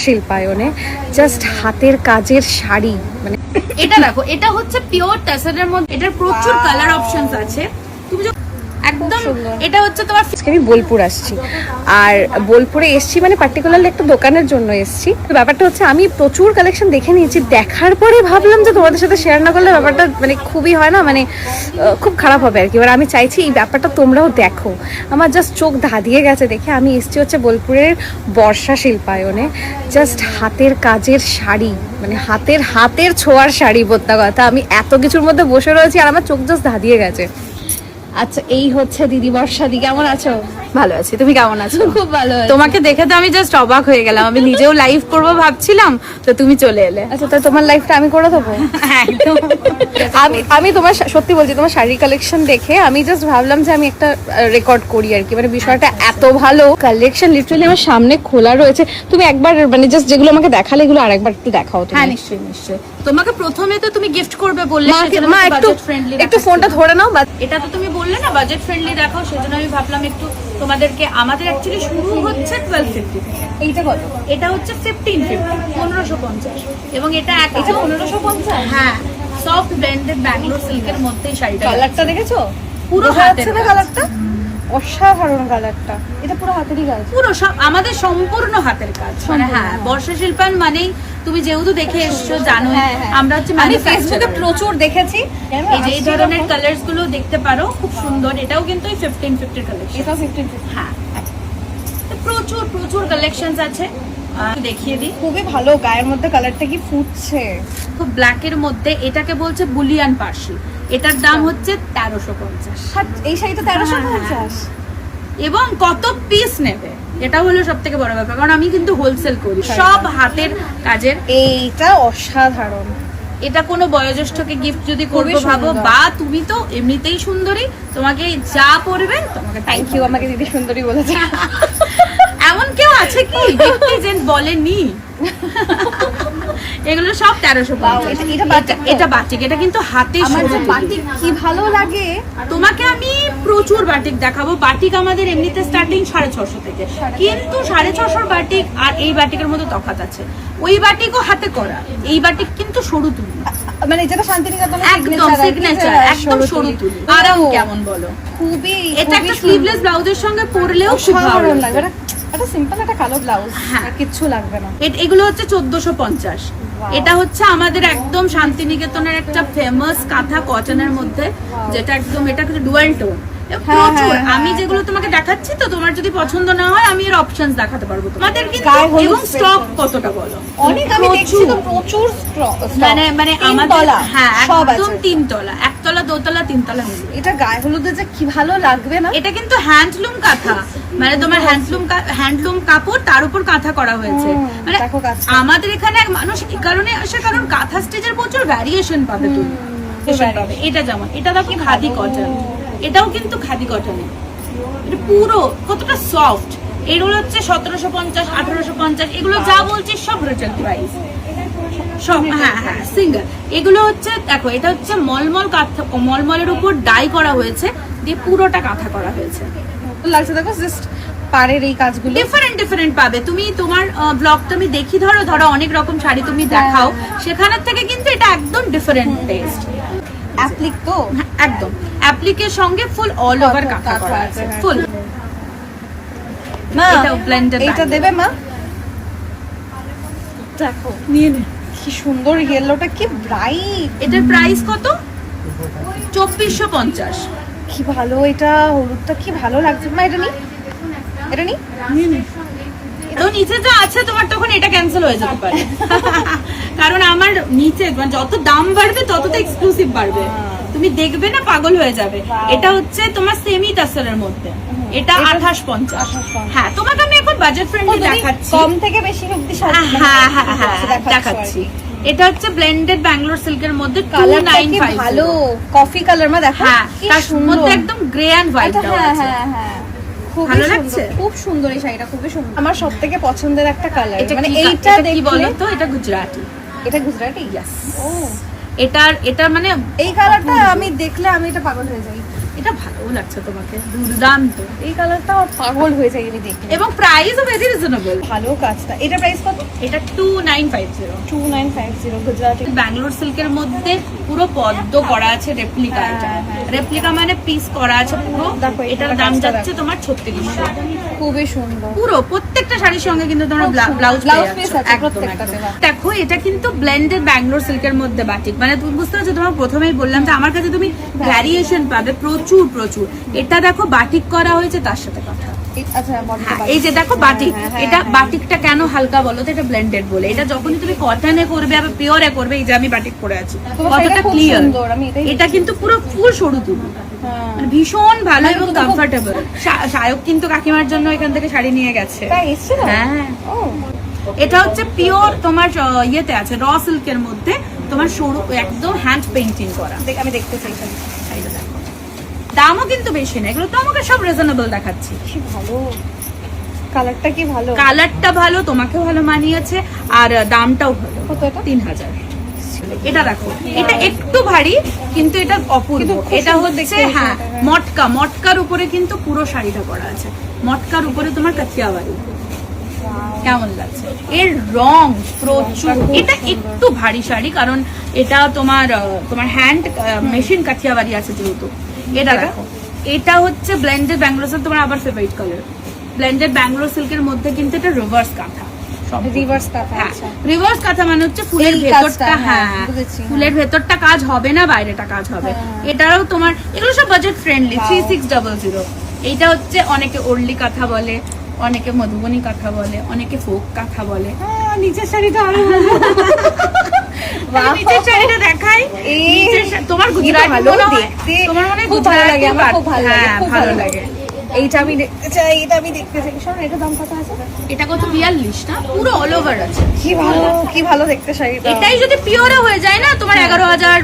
শিল্পায়নে, just হাতের কাজের শাড়ি। মানে এটা দেখো, এটা হচ্ছে পিওর টাসারের মধ্যে, এটার প্রচুর কালার অপশনস আছে। তুমি একদম, এটা হচ্ছে তোমার। আমি বোলপুর আসছি, আর বোলপুরে এসছি মানে পার্টিকুলারলি একটা দোকানের জন্য এসছি। ব্যাপারটা হচ্ছে আমি প্রচুর কালেকশন দেখে নিয়েছি, দেখার পরে ভাবলাম যে তোমাদের সাথে শেয়ার না করলে ব্যাপারটা মানে খুবই হয় না, মানে খুব খারাপ হবে আর কি। এবার আমি চাইছি এই ব্যাপারটা তোমরাও দেখো। আমার জাস্ট চোখ ধাঁধিয়ে গেছে দেখে। আমি এসছি হচ্ছে বোলপুরের বর্ষা শিল্পায়নে, জাস্ট হাতের কাজের শাড়ি, মানে হাতের ছোঁয়ার শাড়ি। বোঝা কথা, আমি এত কিছুর মধ্যে বসে রয়েছি আর আমার চোখ জাস্ট ধাঁধিয়ে গেছে। আচ্ছা, এই হচ্ছে দিদি বর্ষা দি, কেমন আছো? ভালো আছি, তুমি কেমন আছো? খুব ভালো আছি। তোমাকে দেখে তো আমি জাস্ট অবাক হয়ে গেলাম। আমি নিজেও লাইভ করবো ভাবছিলাম, তো তুমি চলে এলে। আচ্ছা, তো তোমার লাইফটা আমি করে দেবো। আমি তোমার সত্যি বলছি, তোমার শাড়ি কালেকশন দেখে আমি জাস্ট ভাবলাম যে আমি একটা রেকর্ড করি আর কি। মানে বিষয়টা এত ভালো, কালেকশন লিটারালি আমার সামনে খোলা রয়েছে। তুমি একবার মানে জাস্ট যেগুলো আমাকে দেখালে এগুলো আরেকবার একটু দেখাও তুমি। হ্যাঁ নিশ্চয়ই নিশ্চয়ই। তোমাকে প্রথমে তো তুমি গিফট করবে বললে, মা একটু ফোনটা ধরে নাও। এটা তো তুমি বললে না বাজেট ফ্রেন্ডলি দেখাও, সেজন্য আমি ভাবলাম একটু তোমাদেরকে। আমাদের অ্যাকচুয়ালি শুরু হচ্ছে 1250 থেকে। এইটা কত? এটা হচ্ছে 1550, 1550। এবং এটা 1550। হ্যাঁ, সফট ব্লেন্ডেড ব্যাঙ্গালোর সিল্কের মধ্যে শাড়িটা। কালারটা দেখেছো? পুরো হাতের না কালারটা অসাধারণ। কালারটা এটা পুরো হাতেরই কাজ, পুরো সব আমাদের সম্পূর্ণ হাতের কাজ। মানে হ্যাঁ, বর্ষা শিল্পায়ন মানেই তুমি যেহেতু দেখে এসছো জানো, আমরা হচ্ছে আমি ফেসবুকে প্রচুর দেখেছি। এই যে এই ধরনের কালারস গুলো দেখতে পারো, খুব সুন্দর। এটাও কিন্তু 1550 কালেকশন। এটাও 1550। হ্যাঁ, প্রচুর প্রচুর কালেকশনস আছে, দেখিয়ে দিই। খুবই ভালো, গায়ের মধ্যে কালারটা কি ফুটছে। খুব ব্ল্যাক এর মধ্যে, এটাকে বলছে বুলিয়ান পার্সি। এটার দাম হচ্ছে 1350। এই শাড়িটা 1350। এবং কত পিস নেবে এটা হলো সব থেকে বড় ব্যাপার, কারণ আমি কিন্তু হোলসেল করি সব হাতের কাজের। এইটা অসাধারণ। এটা কোনো বয়োজ্যেষ্ঠকে গিফট যদি করবো ভাবো, বা তুমি তো এমনিতেই সুন্দরী, তোমাকে যা পরবে তোমাকে। থ্যাংক ইউ, আমাকে দিদি সুন্দরী বলেছে। এমন কেউ আছে কি দেখতে যে বলেনি? এগুলো সব 1350। এটা বাটিক, এটা কিন্তু হাতে। বাটিক কি ভালো লাগে। তোমাকে আমি প্রচুর বাটিক দেখাবো। বাটিক আমাদের এমনিতে স্টার্টিং 650 থেকে, কিন্তু 650 বাটিক আর এই বাটিকের মধ্যে তফাৎ আছে। ওই বাটিকও হাতে করা, এই বাটিক কিন্তু সরু তুলি, মানে যেটা শান্তিনিকেতনের একদম সিগনেচার, একদম সরু তুলি। আরাম কেমন বলো? খুবই। এটা একটা স্লিভলেস ব্লাউজের সঙ্গে পরলেও খুব ভালো লাগবে। এটা সিম্পল একটা কালো ব্লাউজ, আর কিচ্ছু লাগবে না। এগুলো হচ্ছে 1450। এটা হচ্ছে আমাদের একদম শান্তিনিকেতনের একটা ফেমাস কাঁথা কটনের মধ্যে, যেটা একদম এটা ডুয়াল টোন। প্রচুর আমি যেগুলো তোমাকে দেখাচ্ছি, তো তোমার যদি পছন্দ না হয় আমি এর অপশনস দেখাতে পারবো তোমাদের। কিন্তু এবং স্টক কতটা বলো? অনেক, আমি দেখছি তো প্রচুর স্টক। মানে আমাদের হ্যাঁ একদম 3 তলা, 1 তলা 2 তলা 3 তলা মিলে। এটা গায়ে হলুদে যে কি ভালো লাগবে না। এটা কিন্তু হ্যান্ডলুম কাঁথা, মানে তোমার হ্যান্ডলুম কাপড়, তার উপর কাঁথা করা হয়েছে। মানে আমাদের এখানে এক মানুষ এই কারণে আসে, কারণ কাঁথা স্টিচের প্রচুর ভ্যারিয়েশন পাবে তুমি। এটা যেমন, এটা দেখো খাদি কটন, এটাও কিন্তু খাদি কটনে। এটা পুরো কতটা সফট। এগুলো হচ্ছে 1750, 1850। এগুলো যা বলছি সব রিটেল প্রাইস সব। হ্যাঁ হ্যাঁ, সিঙ্গেল। এগুলো হচ্ছে দেখো, এটা হচ্ছে মলমল কাঁথা, মলমলের উপর ডাই করা হয়েছে, দিয়ে পুরোটা কাঁথা করা হয়েছে। লাগছে দেখো, জাস্ট পাড়ের এই কাজগুলো ডিফারেন্ট পাবে তুমি। তোমার ব্লগটা আমি দেখি, ধরো অনেক রকম শাড়ি তুমি দেখাও, সেখানের থেকে কিন্তু এটা একদম ডিফারেন্ট টেস্ট। অ্যাপ্লিক তো একদম অ্যাপ্লিকের সঙ্গে ফুল অল ওভার কাঁথা করা আছে, ফুল। মা এটা ব্লেন্ডেড, এটা দেবে মা? দেখো নিয়ে নে, কি সুন্দর ইয়েলোটা, কি ব্রাইট। এটার প্রাইস কত? 2450। কি ভালো এটা, হলুদটা কি ভালো লাগছে। মা এটা নি, এটা নি, নিয়ে নে। তো নিচে যা আছে তোমার, তখন এটা ক্যান্সেল হয়ে যেতে পারে। কারণ আমার নিচে যত দাম বাড়বে তত তো এক্সক্লুসিভ বাড়বে, তুমি দেখবে না পাগল হয়ে যাবে। এটা হচ্ছে তোমার সেমি টাসেলের মধ্যে, এটা 2850। হ্যাঁ, তোমাকে আমি এখন বাজেট ফ্রেন্ডলি দেখাচ্ছি, কম থেকে বেশি অবধি। হ্যাঁ দেখাচ্ছি। এটা হচ্ছে ব্লেন্ডেড ব্যাঙ্গালোর সিল্কের মধ্যে 2950। ভালো কফি কালার। মা দেখো, হ্যাঁ তার মধ্যে একদম গ্রে এন্ড হোয়াইট দেওয়া আছে। হ্যাঁ, ভালো লাগছে, খুব সুন্দর এই শাড়িটা, খুবই সুন্দর। আমার সবথেকে পছন্দের একটা কালার। মানে এইটা কি বলো তো? এটা গুজরাটি। এটা গুজরাটি? ইয়েস। এটা মানে এই কালারটা আমি দেখলে আমি এটা পাগল হয়ে যাই। এটা ভালো লাগছে তোমাকে, দুর্দান্ত। এই কালারটা পাগল হয়ে যায় আমি দেখে। এবং প্রাইসও ভেরি রিজনেবল। ভালো কাজটা। এটা প্রাইস কত? এটা 2950। 2950 গুজরাটি। ব্যাঙ্গালোর সিল্কের মধ্যে পুরো পদ্ম করা আছে, রেপ্লিকা। এটা রেপ্লিকা মানে পিস করা আছে পুরো। দেখো, এটার দাম যাচ্ছে তোমার 3600। খুবই সুন্দর। পুরো প্রত্যেকটা শাড়ির সঙ্গে কিন্তু তোমরা ব্লাউজ পিস আছে প্রত্যেকটাতে। দেখো এটা কিন্তু ব্লেন্ডেড ব্যাঙ্গালোর সিল্কের মধ্যে বাটিক, মানে তুমি বুঝতে পারছো, তোমার প্রথমেই বললাম যে আমার কাছে তুমি ভ্যারিয়েশন পাবে প্রচুর প্রচুর। এটা দেখো বাটিক করা হয়েছে তার সাথে কথা। আচ্ছা, এই যে দেখো বাটিক, এটা বাটিকটা কেন হালকা বলো তো, এটা ব্লেন্ডেড বলে। এটা যখনই তুমি কটনে করবে আবার পিওরে করবে, এই যে আমি বাটিক পরে আছি কতটা ক্লিয়ার। এটা কিন্তু পুরো ফুল সরু তুলি, মানে ভীষণ ভালো এবং কমফোর্টেবল। শায়ক কিন্তু কাকিমার জন্য এখান থেকে শাড়ি নিয়ে গেছে। হ্যাঁ, এটা হচ্ছে পিওর তোমার ইয়েতে আছে, র সিল্কের মধ্যে তোমার সরু একদম হ্যান্ড পেইন্টিং করা। আমি দেখতে চাই। দামও কিন্তু বেশি না, এগুলো তো আমাকে সব রিজনেবল দেখাচ্ছি। কি ভালো কালারটা, কি ভালো কালারটা ভালো, তোমাকে ভালো মানিয়েছে, আর দামটাও ভালো। কত এটা? 3000। এটা দেখো, এটা একটু ভারী কিন্তু এটা অপূর্ব। এটা হচ্ছে হ্যাঁ মটকা, মটকার উপরে কিন্তু পুরো শাড়িটা করা আছে। মটকার উপরে তোমার কাঠিয়াবাড়ি। কেমন লাগছে? এর রং প্রচুর। এটা একটু ভারী শাড়ি, কারণ এটা তোমার হ্যান্ড মেশিন কাঠিয়াবাড়ি আছে যেহেতু। এটা দেখো, এটা হচ্ছে ব্লেন্ডেড ব্যাঙ্গালোর সিল্ক, তোমার আবার ফেভারিট কালার। ব্লেন্ডেড ব্যাঙ্গালোর সিল্কের মধ্যে কিন্তু এটা রিভার্স কাঁথা। রিভার্স কাঁথা। আচ্ছা, রিভার্স কাঁথা মানে হচ্ছে ফুলের ভেতরটা, হ্যাঁ ফুলের ভেতরটা কাজ হবে না, বাইরেটা কাজ হবে। এটারও তোমার এগুলো সব বাজেট ফ্রেন্ডলি। 3600। এইটা হচ্ছে অনেকে ওরলি কাঁথা বলে, অনেকে মধুবনী কাঁথা বলে, অনেকে ফোক কাঁথা বলে। নিচের শাড়িটা আরো নিচের শাড়িটা দেখাই। তোমার গুজরাটি ভালো মনে হয়, দেখতে, তোমার মনে হয় খুব ভালো লাগে, আমার খুব ভালো লাগে, হ্যাঁ খুব ভালো লাগে। এইটা আমি দেখতে চাই, এটা আমি দেখতে চাই। শোনো, এটা দাম কত আছে? এটা কত? 42 না, পুরো অল ওভার আছে। কি ভালো দেখতে শাড়িটা। এটাই যদি পিওরে হয়ে যায় না, তোমার 11000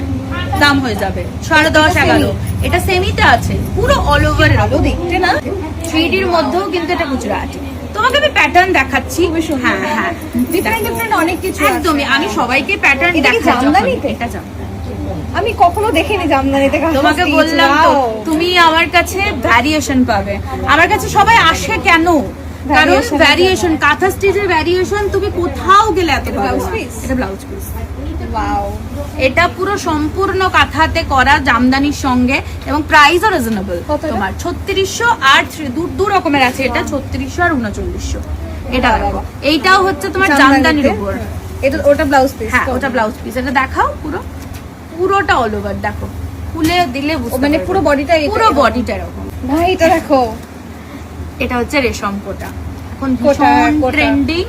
দাম হয়ে যাবে। 10.5 11। এটা সেমিতে আছে, পুরো অল ওভার ভালো দেখতে না। 3D এর মধ্যেও কিন্তু এটা গুজরাটি। তোমাকে আমি প্যাটার্ন দেখাচ্ছি। হ্যাঁ হ্যাঁ, ডিফারেন্ট অনেক কিছু একদমই। আমি সবাইকে প্যাটার্ন দেখাচ্ছি। জামদানিতে? এটা জামদানি। আমি কখনো দেখিনি জামদানিতে। তোমাকে বললাম তো, তুমি আমার কাছে ভ্যারিয়েশন পাবে। আমার কাছে সবাই আসে কেন? কারণ ভ্যারিয়েশন, কাঁথা স্টিচের ভ্যারিয়েশন তুমি কোথাও গেলে এত পাবে না। এটা ব্লাউজ পিস। ওয়াও, এটা পুরো সম্পূর্ণ কাঁথাতে করা জামদানির সঙ্গে, এবং প্রাইসও রিজনেবল। তোমার 3600 আর দু রকমের আছে। এটা 3600 আর 3900। এটা দেখো, এইটাও হচ্ছে তোমার জামদানির উপর। এটা ওটা ব্লাউজ পিস। হ্যাঁ, ওটা ব্লাউজ পিস। এটা দেখাও, পুরোটা অল ওভার দেখো, খুলে দিলে মানে পুরো বডিটা, পুরো বডিটা এরকম। ভাই এটা দেখো, এটা হচ্ছে রেশম কোটা। এখন ভীষণ ট্রেন্ডিং,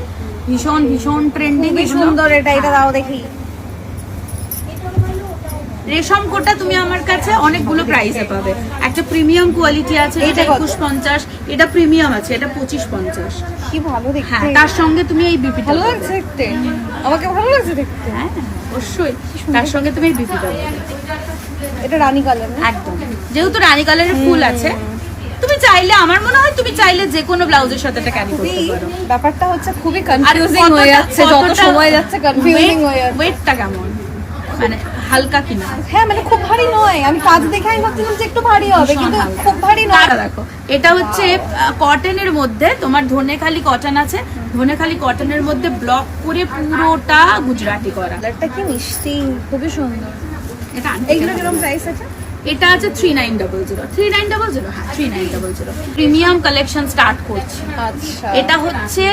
ভীষণ ট্রেন্ডিং। খুবই সুন্দর। এটা দাও দেখি। রেশম কোটা তুমি আমার কাছে অনেকগুলো প্রাইসে পাবে। একটা প্রিমিয়াম কোয়ালিটি আছে, এটা 2150। এটা প্রিমিয়াম আছে, এটা 2550। কি ভালো দেখতে। হ্যাঁ, তার সঙ্গে তুমি এই বিপিটা ভালো লাগছে দেখতে, আমাকে ভালো লাগছে দেখতে। হ্যাঁ অবশ্যই, তার সঙ্গে তুমি এই বিপিটা পাবে। এটা রানী কালার না? একদম, যেহেতু রানী কালারের ফুল আছে, তুমি চাইলে, আমার মনে হয় তুমি চাইলে যে কোনো ব্লাউজের সাথে এটা ক্যারি করতে পারো। ব্যাপারটা হচ্ছে খুবই কনফিউজিং হয়ে যাচ্ছে, যত সময় যাচ্ছে কনফিউজিং হয়ে যাচ্ছে। ওয়েটটা কেমন, মানে হালকা কিনা? হ্যাঁ, মানে খুব ভারী নয়। আমি কাজ দেখে আমি ভাবছিলাম যে একটু ভারী হবে, কিন্তু খুব ভারী নয়। দেখো, এটা হচ্ছে কটনের মধ্যে, তোমার ধনেখালি কটন আছে। ধনেখালি কটনের মধ্যে ব্লক করে পুরোটা গুজরাটি করা। কালারটা কি মিষ্টি, খুবই সুন্দর। এটা এইগুলো কিরকম প্রাইস আছে? এটা আছে 3900। 3900, হ্যাঁ 3900। প্রিমিয়াম কালেকশন স্টার্ট করছি। আচ্ছা, এটা হচ্ছে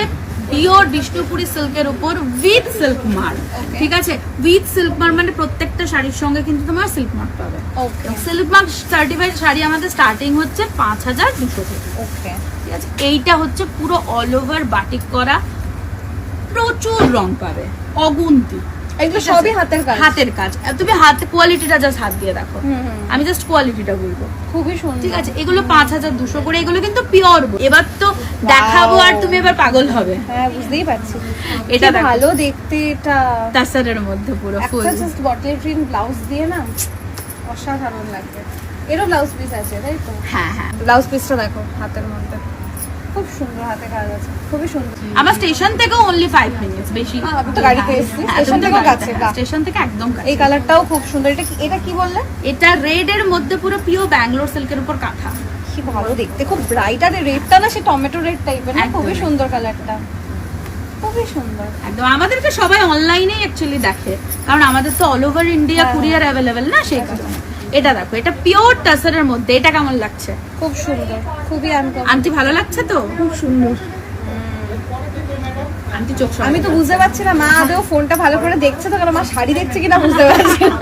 পিওর বিষ্ণুপুরি সিল্কের উপর উইথ সিল্ক মার্ক। ঠিক আছে, উইথ সিল্ক মার্ক মানে প্রত্যেকটা শাড়ির সঙ্গে কিন্তু তোমার সিল্ক মার্ক পাবে। ওকে, সিল্ক মার্ক সার্টিফাইড শাড়ি আমাদের স্টার্টিং হচ্ছে 5200 থেকে। ওকে, ঠিক আছে, এইটা হচ্ছে পুরো অল ওভার বাটিক করা, প্রচুর রং পাবে, অগুন্তি। এগুলো সবই হাতের কাজ। হাতের কাজ। তুমি হাত কোয়ালিটিটা জাস্ট হাত দিয়ে দেখো। আমি জাস্ট কোয়ালিটিটা বলবো, খুবই সুন্দর। ঠিক আছে। এগুলো 5200 করে, এগুলো কিন্তু পিওর। এবার তো দেখাবো আর তুমি এবার পাগল হবে। হ্যাঁ, বুঝতেই পারছি। এটা ভালো দেখতে। এটা তাসারের মধ্যে পুরো ফুল, একটা জাস্ট বটল গ্রিন ব্লাউজ দিয়ে না, অসাধারণ লাগবে। এরও ব্লাউজ পিস আছে, তাই তো? হ্যাঁ হ্যাঁ। ব্লাউজ পিসটা দেখো হাতের মধ্যে, খুব সুন্দর হাতে কাজ আছে, খুবই সুন্দর। আমার স্টেশন থেকে অনলি 5 মিনিটস, বেশি। আমি তো গাড়িতে এসেছি, স্টেশন থেকে কাছে। স্টেশন থেকে একদম কাছে। এই কালারটাও খুব সুন্দর। এটা কি বললে? এটা রেড এর মধ্যে পুরো পিওর ব্যাঙ্গালোর সিল্কের উপর কাঁথা। কি ভালো দেখতে, খুব ব্রাইট। আর রেডটা না সে টমেটো রেড টাইপের না, খুবই সুন্দর কালারটা, খুবই সুন্দর একদম। আমাদেরকে সবাই অনলাইনে অ্যাকচুয়ালি দেখে, কারণ আমাদের তো all over India courier available না, সেই কারণে। এটা দেখো, এটা পিওর টাসারের মধ্যে। এটা কেমন লাগছে? খুব সুন্দর, খুবই আনকমন। আন্টি ভালো লাগছে তো? খুব সুন্দর। আন্টি চোখ আমি তো বুঝতে পারছি না মা আদৌ ফোনটা ভালো করে দেখছে তো, কারণ মা শাড়ি দেখছে কিনা বুঝতে পারছি না।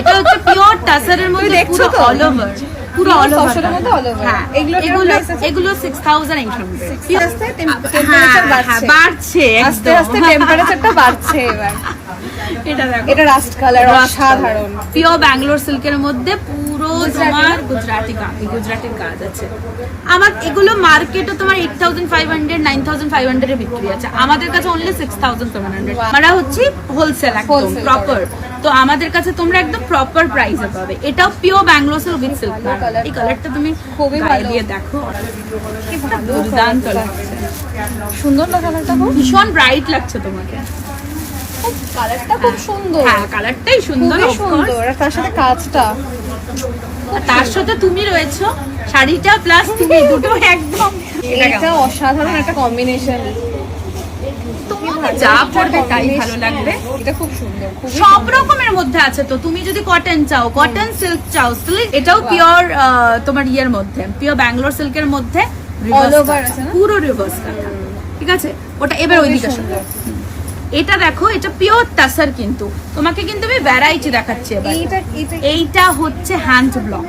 এটা হচ্ছে পিওর টাসারের মধ্যে, দেখছো তো? অল ওভার, পুরো অল ওভার মধ্যে অল ওভার। হ্যাঁ, এগুলো 6800। আস্তে টেম্পারেচার বাড়ছে, আস্তে আস্তে টেম্পারেচারটা বাড়ছে এবার। এটা দেখো, এটা রাস্ট কালার, অসাধারণ। পিওর ব্যাঙ্গালোর সিল্কের মধ্যে পুরো তোমার গুজরাটি কাজ আছে। আমার এগুলো মার্কেটে তোমার 8500 9500 এ বিক্রি আছে, আমাদের কাছে অনলি 6700। আমরা হচ্ছে হোলসেল, একদম প্রপার। তো আমাদের কাছে তোমরা একদম প্রপার প্রাইসে পাবে। এটাও pure Bangalore silk with silk. এই কালারটা তুমি খুবই গায়ে দিয়ে দেখো, কি ভালো দুর্দান্ত লাগছে। সুন্দর না কালারটা? ভীষণ ব্রাইট লাগছে তোমাকে। কালারটা খুব সুন্দর। হ্যাঁ, কালারটাই সুন্দর, খুবই সুন্দর। আর তার সাথে কাজটা, আর তার সাথে তুমি রয়েছো, শাড়িটা প্লাস তুমি, দুটো একদম। এটা অসাধারণ একটা কম্বিনেশন। তোমাকে যা পড়বে তাই ভালো লাগবে। এটা খুব সুন্দর, সব রকমের মধ্যে আছে। তো তুমি যদি কটন চাও, কটন, সিল্ক চাও, সিল্ক। এটাও পিওর তোমার ইয়ের মধ্যে, পিওর ব্যাঙ্গালোর সিল্কের মধ্যে, অল ওভার আছে না, পুরো রিভার্স কাটা। ঠিক আছে, ওটা এবার ওইদিকে আসো। এটা দেখো, এটা পিওর টাসার, কিন্তু তোমাকে কিন্তু আমি ভ্যারাইটি দেখাচ্ছি এবার। এইটা হচ্ছে হ্যান্ড ব্লক,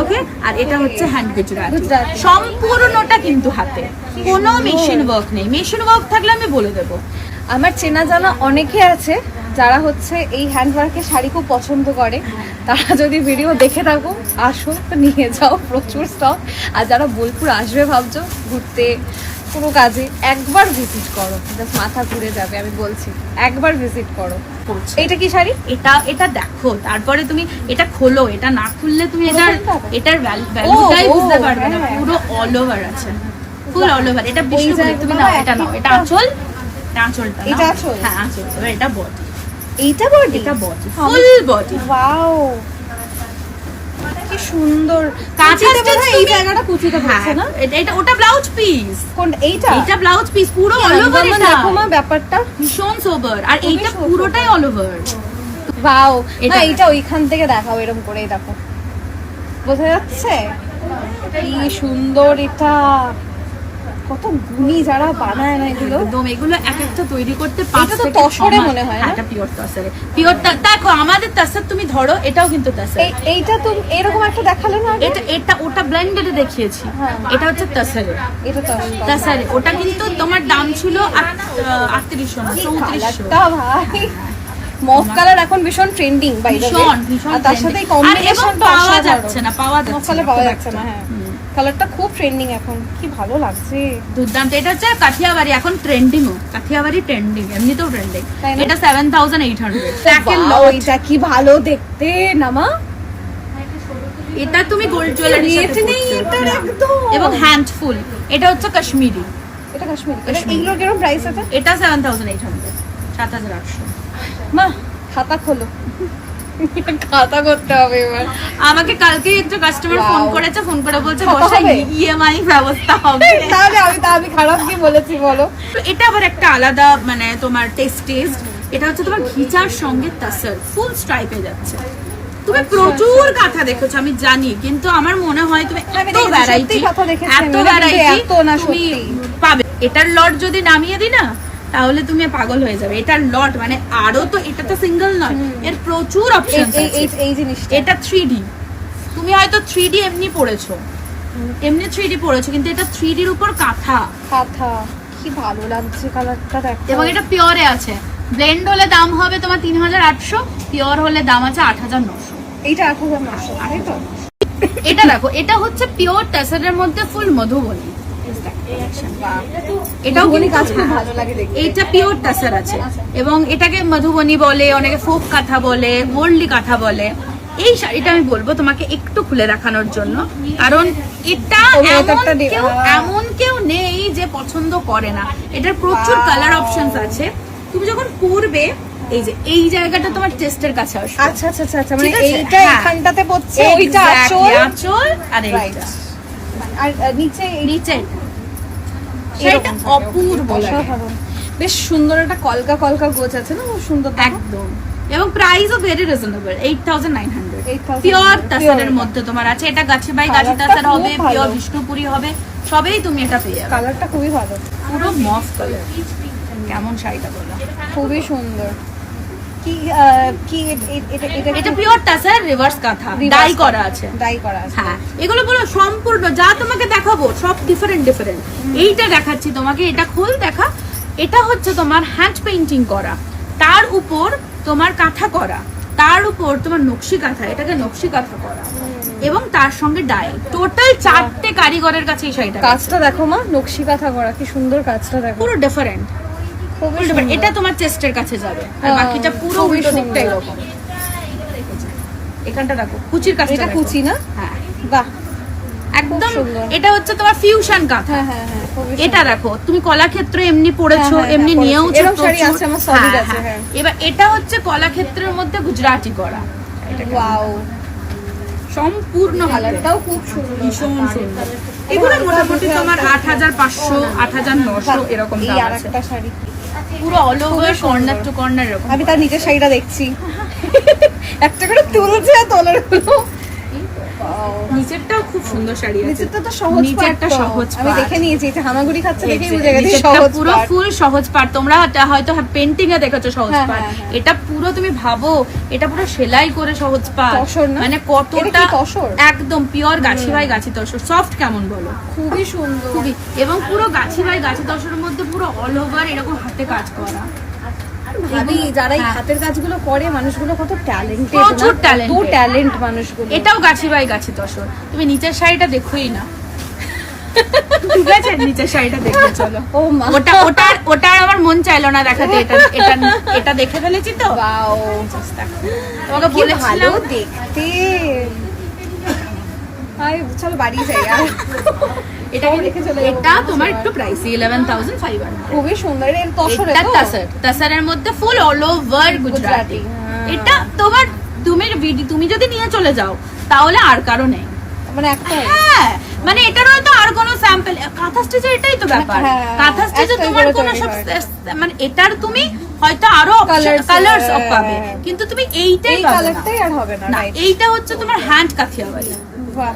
ওকে, আর এটা হচ্ছে হ্যান্ড গুজরাটি। সম্পূর্ণটা কিন্তু হাতে, কোনো মেশিন ওয়ার্ক নেই। মেশিন ওয়ার্ক থাকলে আমি বলে দেবো। আমার চেনা জানা অনেকে আছে যারা হচ্ছে এই হ্যান্ডওয়ার্কের শাড়ি খুব পছন্দ করে। তারা যদি ভিডিও দেখে থাকো, আসো, নিয়ে যাও, প্রচুর স্টক। আর যারা বোলপুর আসবে ভাবছো ঘুরতে, কোনো কাজে, একবার ভিজিট করো, জাস্ট মাথা ঘুরে যাবে। আমি বলছি একবার ভিজিট করো। এটা কি শাড়ি? এটা দেখো, তারপরে তুমি এটা খোলো। এটা না খুললে তুমি এটার ভ্যালুটাই বুঝতে পারবে না। পুরো অল ওভার আছে, ফুল অল ওভার। এটা বেশি তুমি নাও, এটা নাও। এটা আঁচল, আঁচলটা, এটা আঁচল, হ্যাঁ আঁচল। এবার এটা বডি, এইটা বডি, এটা বডি, ফুল বডি। ওয়াও, কি সুন্দর। কাঁথাতে বোধহয় এই জায়গাটা কুচিতে পড়ছে না? এটা ওটা ব্লাউজ পিস। কোন এইটা? এটা ব্লাউজ পিস, পুরো অল ওভার। এটা দেখো মা, ব্যাপারটা ভীষণ সোবার। আর এইটা পুরোটাই অল ওভার। ওয়াও, না এইটা ওইখান থেকে দেখাও, এরকম করে দেখো, বোঝা যাচ্ছে কি সুন্দর। এটা কত গুণী যারা বানায় না এগুলো, একদম। এগুলো এক একটা তৈরি করতে 5 এটা তো থেকে তসরে মনে হয় না? এটা পিওর তসরে, পিওর। দেখো আমাদের তসর তুমি ধরো, এটাও কিন্তু তসর। এইটা তো এরকম একটা দেখালে না? এটা ওটা ব্লেন্ডেডে দেখিয়েছি। এটা হচ্ছে তসরে, এটা তসরে। ওটা কিন্তু তোমার দাম ছিল 3800 না 3400। ভাই মফ কালার এখন ভীষণ ট্রেন্ডিং, বাই দ্য ওয়ে। আর তার সাথে এই কম্বিনেশনটা পাওয়া যাচ্ছে না, মফ কালার পাওয়া যাচ্ছে না। হ্যাঁ, কালারটা খুব ট্রেন্ডিং এখন, কি ভালো লাগছে, দুর্দান্ত। এটা হচ্ছে কাঠিয়াবাড়ি, এখন ট্রেন্ডিংও। কাঠিয়াবাড়ি ট্রেন্ডিং, এমনিতেও ট্রেন্ডিং। এটা 7800। এটা কি ভালো দেখতে না মা? এটা তুমি গোল্ড জুয়েলারি রেট নেই এটার একদম, এবং হ্যান্ডফুল। এটা হচ্ছে কাশ্মীরি, এটা কাশ্মীরি। এগুলোর কিরকম প্রাইস আছে? এটা 7800, 7800। মা খাতা খোলো, খাতা করতে হবে এবার। আমাকে কালকে একটা কাস্টমার ফোন করেছে, ফোন করে বলছে বসে ইএমআই ব্যবস্থা হবে। তাহলে আমি খারাপ কি বলেছি বলো? এটা আবার একটা আলাদা, মানে তোমার টেস্ট। এটা হচ্ছে তোমার ঘিচার সঙ্গে তাসর, ফুল স্ট্রাইপে যাচ্ছে। তুমি প্রচুর কাঁথা দেখেছো আমি জানি, কিন্তু আমার মনে হয় তুমি এত ভ্যারাইটি তুমি পাবে। এটার লট যদি নামিয়ে দিই না, তাহলে তুমি পাগল হয়ে যাবে। এটার লট মানে আরো, তো এটা তো সিঙ্গেল নয়, এর প্রচুর অপশন আছে। এই জিনিসটা, এটা 3D। তুমি হয়তো 3D এমনি পড়েছো, এমনি 3D পড়েছো, কিন্তু এটা 3D এর উপর কাঁথা। কি ভালো লাগছে কালারটা দেখো। এবং এটা পিওরে আছে। ব্লেন্ড হলে দাম হবে তোমার 3800, পিওর হলে দাম আছে 8900। এইটা 8900, তাই তো? এটা দেখো, এটা হচ্ছে পিওর টাসারের মধ্যে ফুল মধুবনী। এটাও কিন্তু কাজ খুব ভালো লাগে দেখতে। এটা পিওর টাসার আছে, এবং এটাকে মধুবনী বলে, অনেকে ফোক কাঁথা বলে, গোল্ডি কাঁথা বলে। এই শাড়িটা আমি বলবো তোমাকে একটু খুলে দেখানোর জন্য, কারণ এটা এমন কেউ নেই যে পছন্দ করে না। এটার প্রচুর কালার অপশনস আছে। তুমি যখন পরবে এই যে এই জায়গাটা তোমার চেস্টের কাছে আসবে। আচ্ছা আচ্ছা আচ্ছা, মানে এইটা এখানটাতে পড়ছে, ওইটা আঁচল আর এইটা, আর নিচে নিচে সেটা অপূর্ব লাগে। বেশ সুন্দর একটা কলকা কলকা গোছ আছে না, খুব সুন্দর একদম। এবং প্রাইসও ভেরি রিজনেবল, 8900 পিওর তাসারের মধ্যে তোমার আছে। এটা গাছি বাই গাছি তাসার হবে, পিওর বিষ্ণুপুরি হবে, সবেই তুমি এটা পেয়ে যাবে। কালারটা খুবই ভালো, পুরো মফ কালার। কেমন শাড়িটা বলো? খুবই সুন্দর। কি কি এটা পিওর তাসার রিভার্স কাঁথা, ডাই করা আছে, ডাই করা আছে। হ্যাঁ, এগুলো পুরো সম্পূর্ণ যা তোমাকে দেখাবো সব ডিফারেন্ট ডিফারেন্ট। এইটা দেখাচ্ছি তোমাকে, এটা খোল দেখা। এটা হচ্ছে তোমার হ্যান্ড পেইন্টিং করা, তার উপর তোমার কাঁথা করা, তার উপর তোমার নকশি কাঁথা, এটাকে নকশি কাঁথা করা, এবং তার সঙ্গে ডাই। টোটাল 4টে কারিগরের কাছে এই শাড়িটা। কাজটা দেখো মা, নকশি কাঁথা করা, কি সুন্দর কাজটা দেখো, পুরো ডিফারেন্ট। এটা তোমার চেস্টের কাছে যাবে, আর বাকিটা পুরো উল্টো দিকটা এরকম। এখানটা দেখো কুচির কাজটা, এটা কুচি না? হ্যাঁ, বাহ, একদম। এটা হচ্ছে তোমার ফিউশন কাঁথা। হ্যাঁ হ্যাঁ হ্যাঁ, এটা দেখো তুমি কলাক্ষেত্র এমনি পড়েছো, এমনি নিয়েও এবার এটা হচ্ছে কলাক্ষেত্রের মধ্যে গুজরাটি করা। ওয়াও, সম্পূর্ণ কালারটাও খুব সুন্দর, ভীষণ সুন্দর। এগুলো মোটামুটি তোমার 8500 8900 এরকম দাম আছে। আরেকটা শাড়ি পুরো all over corner to corner এরকম। আমি তার নিচের শাড়িটা দেখছি, একটা করে তুলছে আর তোলার গুলো। নিচেরটাও খুব সুন্দর শাড়ি আছে। নিচেরটা তো সহজ, নিচেরটা সহজ, আমি দেখে নিয়েছি, এটা হামাগুড়ি খাচ্ছে দেখেই বুঝে গেছি সহজ। পুরো ফুল সহজ পাট। তোমরা হয়তো পেন্টিং এ দেখেছো সহজ পাট, এটা পুরো তুমি ভাবো এটা পুরো সেলাই করে সহজ পাট, মানে কতটা একদম পিওর গাছি ভাই গাছি তসর। সফট কেমন বলো? খুবই সুন্দর, খুবই। এবং পুরো গাছি ভাই গাছি তসরের মধ্যে পুরো অল ওভার এরকম হাতে কাজ করা। ভাবি যারা এই হাতের কাজগুলো করে মানুষগুলো কত ট্যালেন্টেড, প্রচুর ট্যালেন্ট মানুষগুলো। এটাও গাছি বাই গাছি তসর। তুমি নিচের শাড়িটা দেখোই না, ঠিক আছে? নিচের শাড়িটা দেখতে চলো। ও মা, ওটা আমার মন চাইলো না দেখাতে। এটা দেখে ফেলেছি তো। ওয়াও, তোমাকে বলেছিলাম দেখতে। চলো বাড়ি যাই আর। এটা তোমার একটু প্রাইসি, 11500। খুবই সুন্দর। এর তসরে তো তাসারের মধ্যে ফুল অল ওভার গুজরাটি। এটা তোমার তুমি যদি নিয়ে চলে যাও তাহলে আর কারো নেই, মানে একটা। হ্যাঁ, মানে এটার হয়তো আর কোনো স্যাম্পল। কাঁথা স্টিচের এটাই তো ব্যাপার, কাঁথা স্টিচে তোমার কোনো সব মানে এটার তুমি হয়তো আরো কালারস পাবে, কিন্তু তুমি এইটাই পাবে না। এইটা হচ্ছে তোমার হ্যান্ড কাথিয়াওয়ালি। বাহ,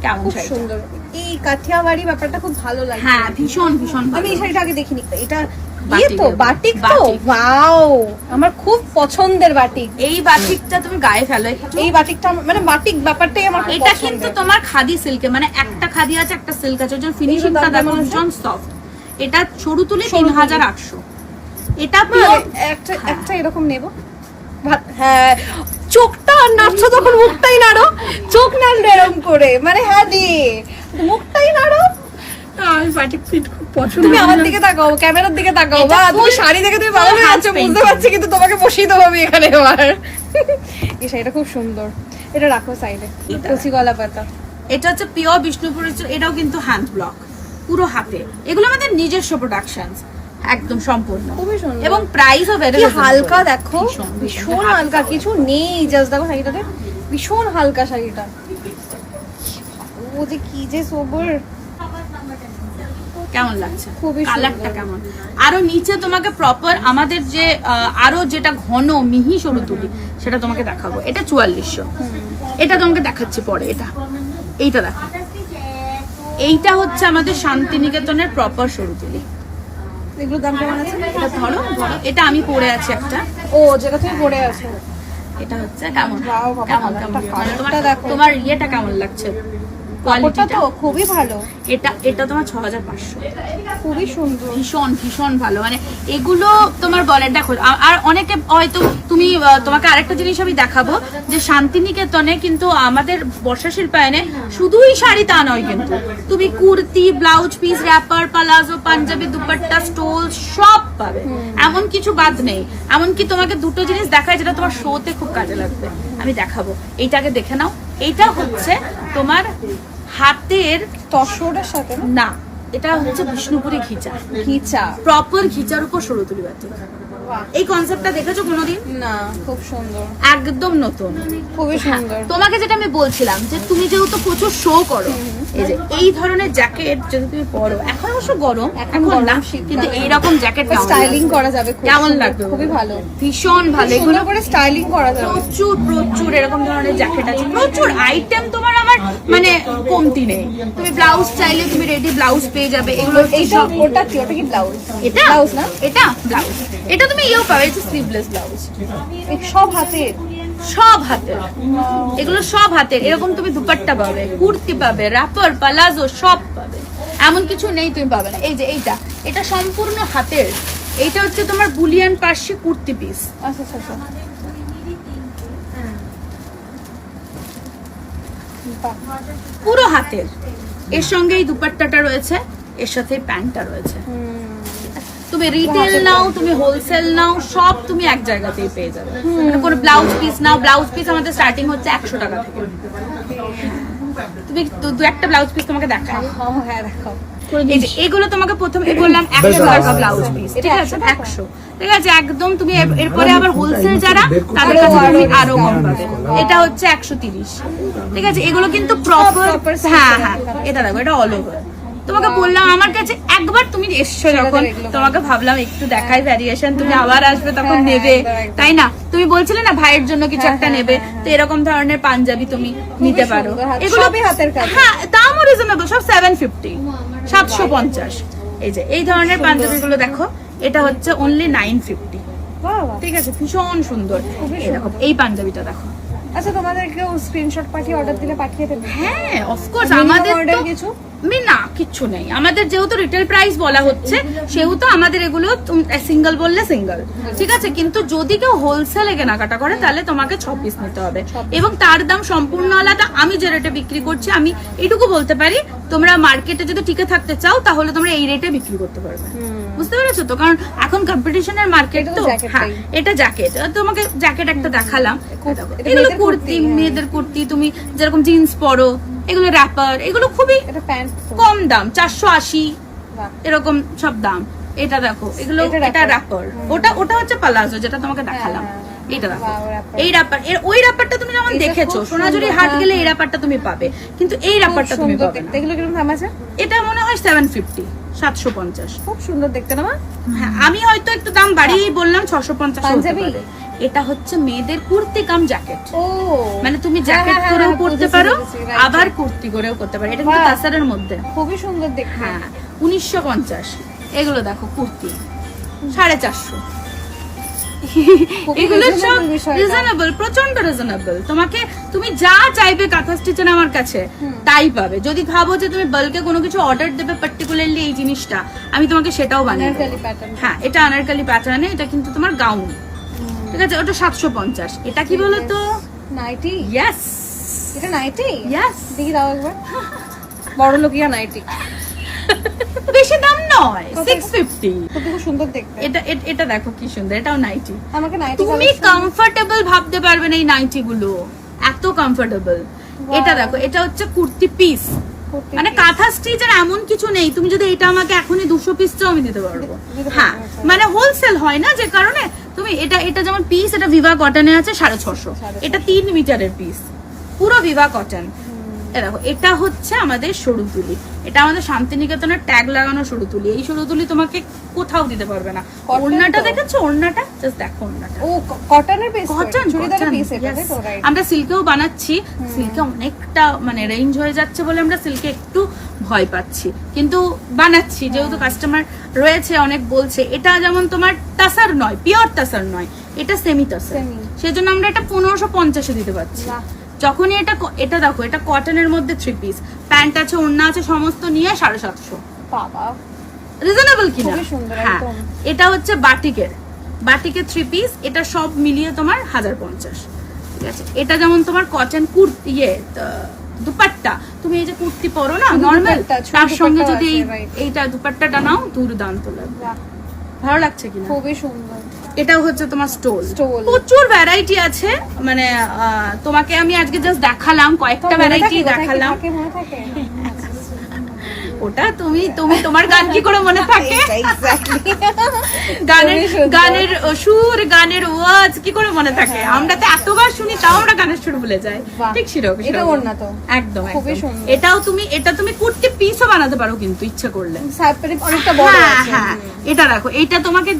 কেমন সুন্দর এই কাঠিয়াবাড়ি ব্যাপারটা, খুব ভালো লাগে। হ্যাঁ, ভীষণ ভীষণ। আমি এই শাড়িটা আগে দেখিনি। এটা তো বাটিক তো, ওয়াও, আমার খুব পছন্দের বাটিক। এই বাটিকটা তুমি গায়ে ফেলো। এই বাটিকটা মানে বাটিক ব্যাপারটাই আমার খুব পছন্দ। এটা কিন্তু তোমার খাদি সিল্কে, মানে একটা খাদি আছে একটা সিল্ক আছে, ওর ফিনিশিংটা দেখো ভীষণ সফট। এটা সরু তুলি 3800। এটা একটা এরকম নেব। হ্যাঁ, চোখটা নাড়ছো তখন মুখটাই নাড়ো, চোখ নাড়লে এরকম করে, মানে হ্যাঁ দি মুখটাই নাড়ো। আমি বাটিক ফিট খুব পছন্দ। তুমি আমার দিকে তাকাও, ক্যামেরার দিকে তাকাও, বা তুমি শাড়ি দেখে তুমি ভালো হয়ে যাচ্ছে বুঝতে পারছি, কিন্তু তোমাকে বসিয়ে দেবো আমি এখানে এবার। এই শাড়িটা খুব সুন্দর, এটা রাখো সাইডে। কচি গলা পাতা, এটা হচ্ছে পিওর বিষ্ণুপুর। এটাও কিন্তু হ্যান্ড ব্লক, পুরো হাতে। এগুলো আমাদের নিজস্ব প্রোডাকশনস, একদম সম্পূর্ণ। খুবই সুন্দর এবং প্রাইসও ভেরি হালকা। দেখো ভীষণ হালকা, কিছু নেই, জাস্ট দেখো শাড়িটাতে ভীষণ হালকা শাড়িটা। ও যে কি যে সোবার, কেমন লাগছে? খুবই কালারটা কেমন? আরো নিচে তোমাকে প্রপার আমাদের যে আরো যেটা ঘন মিহি সরু তুলি সেটা তোমাকে দেখাবো। এটা 4400। এটা তোমাকে দেখাচ্ছি পরে। এইটা দেখো, এইটা হচ্ছে আমাদের শান্তিনিকেতনের প্রপার সরু তুলি। এগুলো দাম কেমন আছে? এটা ধরো, এটা আমি পরে আছি একটা। ও, যেটা তুমি পরে আছো, এটা হচ্ছে কেমন? তোমার তোমার ইয়েটা কেমন লাগছে? কোয়ালিটিটা তো খুবই ভালো। এটা তোমার 6500, খুবই সুন্দর, ভীষণ ভীষণ ভালো। মানে এগুলো তোমার বলে দেখো, আর অনেকে হয়তো তুমি তোমাকে আরেকটা জিনিস আমি দেখাবো যে শান্তিনিকেতনে কিন্তু আমাদের বর্ষা শিল্পায়নে শুধুই শাড়ি তা নয়, কিন্তু তুমি kurti, blouse piece, wrapper, palazzo, Punjabi, dupatta, stole সব পাবে, এমন কিছু বাদ নেই। এমনকি তোমাকে দুটো জিনিস দেখায় যেটা তোমার শোতে খুব কাজে লাগবে, আমি দেখাবো। এইটাকে দেখে নাও, এইটা হচ্ছে তোমার হাতের তসরের সাথে না, এটা হচ্ছে বিষ্ণুপুরি ঘিচা, ঘিচা, প্রপার ঘিচার উপর সরুতুলি বাটিক। এই কনসেপ্টটা দেখেছো কোনোদিন? না, খুব সুন্দর, একদম নতুন, খুবই সুন্দর। তোমাকে যেটা আমি বলছিলাম যে তুমি যেহেতু প্রচুর শো করো, এই যে এই ধরনের জ্যাকেট যদি তুমি পরো, এখন অবশ্য গরম, এখন না, কিন্তু এইরকম জ্যাকেট স্টাইলিং করা যাবে, কেমন লাগবে? খুবই ভালো, ভীষণ ভালো, এগুলো করে স্টাইলিং করা যাবে। প্রচুর প্রচুর এরকম ধরনের জ্যাকেট আছে, প্রচুর আইটেম তোমার আমার মানে কমতি নেই। তুমি ব্লাউজ চাইলে তুমি রেডি ব্লাউজ পেয়ে যাবে। এগুলো এইটা ওটা কি, ওটা কি ব্লাউজ? এটা ব্লাউজ না, এটা ব্লাউজ। এটা তুমি ইয়েও পাবে, এটা স্লিভলেস ব্লাউজ, সব হাতের, সব হাতের, এগুলো সব হাতের। এরকম তুমি দুপাট্টা পাবে, কুর্তি পাবে, র্যাপার, পালাজো সব পাবে, এমন কিছু নেই তুমি পাবে না। এই যে এটা সম্পূর্ণ হাতের, এইটা হচ্ছে তোমার বুলিয়ান পার্সি কুর্তি পিস। আচ্ছা আচ্ছা, পুরো হাতের, এর সঙ্গে এই দুপাট্টাটা রয়েছে, এর সাথে প্যান্টটা রয়েছে। তুমি রিটেল নাও, তুমি হোলসেল নাও, সব তুমি এক জায়গাতেই পেয়ে যাবে। কোনো ব্লাউজ পিস নাও, ব্লাউজ পিস আমাদের স্টার্টিং হচ্ছে 100 টাকা থেকে। তুমি দু একটা ব্লাউজ পিস তোমাকে দেখাও। হ্যাঁ দেখাও। এই যে এগুলো তোমাকে প্রথমে বললাম 100 টাকা ব্লাউজ পিস, ঠিক আছে? 100, ঠিক আছে? একদম তুমি এরপরে আবার হোলসেল যারা তাদের কাছে তুমি আরো কম পাবে। এটা হচ্ছে 130, ঠিক আছে? এগুলো কিন্তু প্রপার, হ্যাঁ হ্যাঁ, এটা দেখো, এটা অল ওভার। তোমাকে বললাম আমার কাছে একবার তুমি এসছো যখন, তোমাকে ভাবলাম একটু দেখাই ভ্যারিয়েশন, তুমি আবার আসবে তখন নেবে, তাই না? তুমি বলছিলে না ভাইয়ের জন্য কিছু একটা নেবে, তো এরকম ধরনের পাঞ্জাবি তুমি নিতে পারো। এগুলো হাতের কাজ, হ্যাঁ, দামও রিজনেবল, সব 750, 750। এই যে এই ধরনের পাঞ্জাবিগুলো দেখো, এটা হচ্ছে অনলি 950, ঠিক আছে? ভীষণ সুন্দর। এরকম এই পাঞ্জাবিটা দেখো। আচ্ছা, তোমাদের কেউ স্ক্রিনশট পাঠিয়ে অর্ডার দিলে পাঠিয়ে দেবে? হ্যাঁ, অফকোর্স। আমাদের তো কিছু না, কিচ্ছু নেই আমাদের, যেহেতু রিটেল প্রাইস বলা হচ্ছে সেহেতু আমাদের এগুলো সিঙ্গেল বললে সিঙ্গেল, ঠিক আছে? কিন্তু যদি কেউ হোলসেলে কেনাকাটা করে তাহলে তোমাকে 6 পিস নিতে হবে, এবং তার দাম সম্পূর্ণ আলাদা। আমি যে রেটে বিক্রি করছি, আমি এটুকু বলতে পারি, তোমরা মার্কেটে যদি টিকে থাকতে চাও তাহলে তোমরা এই রেটে বিক্রি করতে পারবে, বুঝতে পেরেছো তো? কারণ এখন কম্পিটিশনের মার্কেট তো। হ্যাঁ, এটা জ্যাকেট, তোমাকে জ্যাকেট একটা দেখালাম। এগুলো কুর্তি, মেয়েদের কুর্তি, তুমি যেরকম জিন্স পরো, এগুলো র্যাপার, এগুলো খুবই কম দাম, 480 এরকম সব দাম। এটা দেখো, এগুলো, এটা র্যাপার, ওটা হচ্ছে পালাজো যেটা তোমাকে দেখালাম। এটা দেখো, এই র্যাপার, ওই র্যাপারটা তুমি যেমন দেখেছো সোনাঝুরি হাট গেলে এই র্যাপারটা তুমি পাবে, কিন্তু এই র্যাপারটা তুমি পাবে না। এগুলো কিরকম দাম আছে? এটা মনে হয় 750, 750। খুব সুন্দর দেখতে না? হ্যাঁ, আমি হয়তো একটু দাম বাড়িয়েই বললাম, 650 হতে পারে। এটা হচ্ছে মেয়েদের কুর্তি কাম জ্যাকেট, মানে তুমি জ্যাকেট করেও পরতে পারো, আবার কুর্তি করেও করতে পারো। এটা কিন্তু তাসারের মধ্যে, খুবই সুন্দর দেখতে। হ্যাঁ, 1950। এগুলো দেখো কুর্তি 450, এগুলো সব রিজনেবল, প্রচন্ড রিজনেবল। তুমি যা চাইবে কাঁথা স্টিচের আমার কাছে তাই পাবে। যদি ভাবো যে তুমি বাল্কে কোনো কিছু অর্ডার দেবে পার্টিকুলারলি এই জিনিসটা, আমি তোমাকে সেটাও বানিয়ে দেব। হ্যাঁ, এটা আনারকলি প্যাটার্নে, এটা কিন্তু তোমার গাউন, ঠিক আছে? ওটা 750। এটা কি বলতো? নাইটি। ইয়েস, এটা নাইটি। ইয়েস, দেখি দাও একবার। বড় লোকিয়া নাইটি, বেশি দাম নয়, 650। খুব সুন্দর দেখতে। এটা দেখো কি সুন্দর, এটাও নাইটি। আমাকে নাইটি তুমি কমফোর্টেবল ভাবতে পারবে না এই নাইটি গুলো, এত কমফোর্টেবল। এটা দেখো, এটা হচ্ছে কুর্তি পিস, মানে কাঁথা স্টিচের এমন কিছু নেই। তুমি যদি এটা আমাকে এখনই 200 পিস চাও আমি দিতে পারবো। হ্যাঁ, মানে হোলসেল হয় না, যে কারণে তুমি এটা যেমন পিস, এটা ভিভা কটনে আছে 650, এটা 3 মিটারের পিস, পুরো ভিভা কটন। দেখো, এটা হচ্ছে আমাদের সরুতুলি, এটা আমাদের শান্তিনিকেতনের ট্যাগ লাগানো সরুতুলি। এই সরুতুলি তোমাকে কোথাও দিতে পারবে না। ওড়নাটা দেখেছো? ওড়নাটা জাস্ট দেখো, ওড়নাটা কটনের পিস, কটন, আমরা সিল্কেও বানাচ্ছি। সিল্কে অনেকটা মানে রেঞ্জ হয়ে যাচ্ছে বলে আমরা সিল্কে একটু ভয় পাচ্ছি, কিন্তু বানাচ্ছি যেহেতু কাস্টমার রয়েছে অনেক বলছে। এটা যেমন তোমার তাসার নয়, পিওর তাসার নয়, এটা সেমি তাসার, সেজন্য আমরা এটা 1550-এ দিতে পারছি। যখনই এটা দেখো, এটা কটনের মধ্যে 3 পিস, প্যান্ট আছে, ওড়না আছে, সমস্ত নিয়ে 750। বাবা রিজনেবল কিনা? খুবই সুন্দর হ্যাঁ, একদম। এটা হচ্ছে বাটিকের 3 পিস, এটা সব মিলিয়ে তোমার 1050। ঠিক আছে, এটা যেমন তোমার কটন কুর্তি দুপাট্টা, তুমি এই যে কুর্তি পরো না নরমাল, দুপাট্টা, ছোট তার সঙ্গে দুপাট্টা যদি আছে, right. এইটা দুপাট্টাটা নাও, দুর্দান্ত লাগবে। ভালো লাগছে কিনা? খুবই সুন্দর। এটাও হচ্ছে তোমার স্টোল, Stole। প্রচুর ভ্যারাইটি আছে। মানে তোমাকে আমি আজকে জাস্ট দেখালাম, কয়েকটা ভ্যারাইটি দেখালাম। মনে থাকে ওটা তুমি তোমার গান কি করে মনে থাকে? এক্স্যাক্টলি গানের সুর, গানের ওয়াজ কি করে মনে থাকে? আমরা তো এতবার শুনি, তাও আমরা গানের সুর ভুলে যাই। বাহ। ঠিক সেরকম। এটা ওড়না তো একদম খুবই একদম। সুন্দর। এটা তুমি কুর্তি পিসও বানাতে পারো কিন্তু ইচ্ছা করলে। সাইপের অনেকটা বড় হ্যাঁ আছে। হ্যাঁ, এটা রাখো। এটা তোমাকে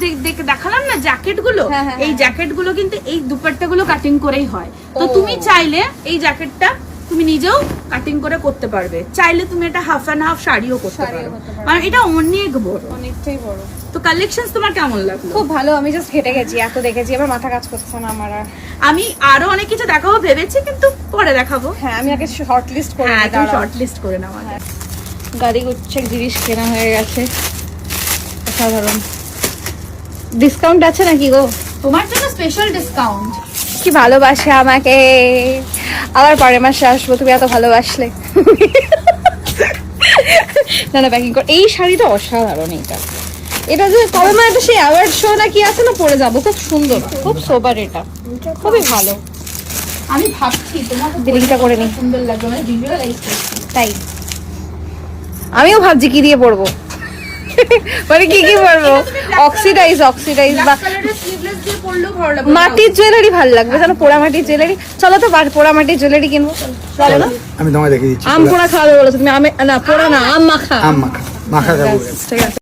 দেখালাম না জ্যাকেট গুলো, হ্যাঁ, হ্যাঁ, এই হ্যাঁ। জ্যাকেট গুলো কিন্তু এই দুপাট্টা গুলো কাটিং করেই হয়। তো ও। তুমি চাইলে এই জ্যাকেটটা তুমি নিজেও কাটিং করে করতে পারবে, চাইলে তুমি এটা হাফ অ্যান্ড হাফ শাড়িও করতে শাড়িও পারো, করতে পারো। মানে এটা অনেক বড়। অনেকটাই বড়। তো কালেকশন তোমার কেমন লাগলো? খুব ভালো, আমি জাস্ট ঘেটে গেছি, এত দেখেছি এবার মাথা কাজ করছে না আমার আর। আমি আরো অনেক কিছু দেখাবো ভেবেছি, কিন্তু পরে দেখাবো। হ্যাঁ আমি আগে শর্ট লিস্ট করে হ্যাঁ, নিই, তুমি দাঁড়াও। শর্ট লিস্ট করে নাও আগে। গাড়ি গুচ্ছের জিনিস কেনা হয়ে গেছে, অসাধারণ। ডিসকাউন্ট আছে নাকি গো? তোমার জন্য স্পেশাল ডিসকাউন্ট। কি ভালোবাসে আমাকে, আবার পরের মাসে আসবো, তুমি এত ভালোবাসলে। না না, প্যাকিং কর। এই শাড়িটা অসাধারণ, এটা যে কবে মানে একটা সেই অ্যাওয়ার্ড শো না কি আছে না, পরে যাবো, খুব সুন্দর, খুব সোবার, এটা খুবই ভালো। আমি ভাবছি তোমার বিলিংটা করে নি, সুন্দর লাগবে, মানে ভিজুয়ালাইজ করছি। তাই আমিও ভাবছি কি দিয়ে পরবো। মানে কি পরবো, অক্সিডাইজ বা ব্ল্যাক কালারের স্লিভলেস দিয়ে পরলেও ভালো লাগবে। মাটির জুয়েলারি ভালো লাগবে, জানো, পোড়া মাটির জুয়েলারি। চলো তো পোড়া মাটির জুয়েলারি কিনবো, চলো না। আমি তোমায় দেখিয়ে দিচ্ছি। আম পোড়া খাওয়াবে বলেছো তুমি, আম না পোড়া না, আম মাখা। আম মাখা মাখা খাবো। ঠিক আছে।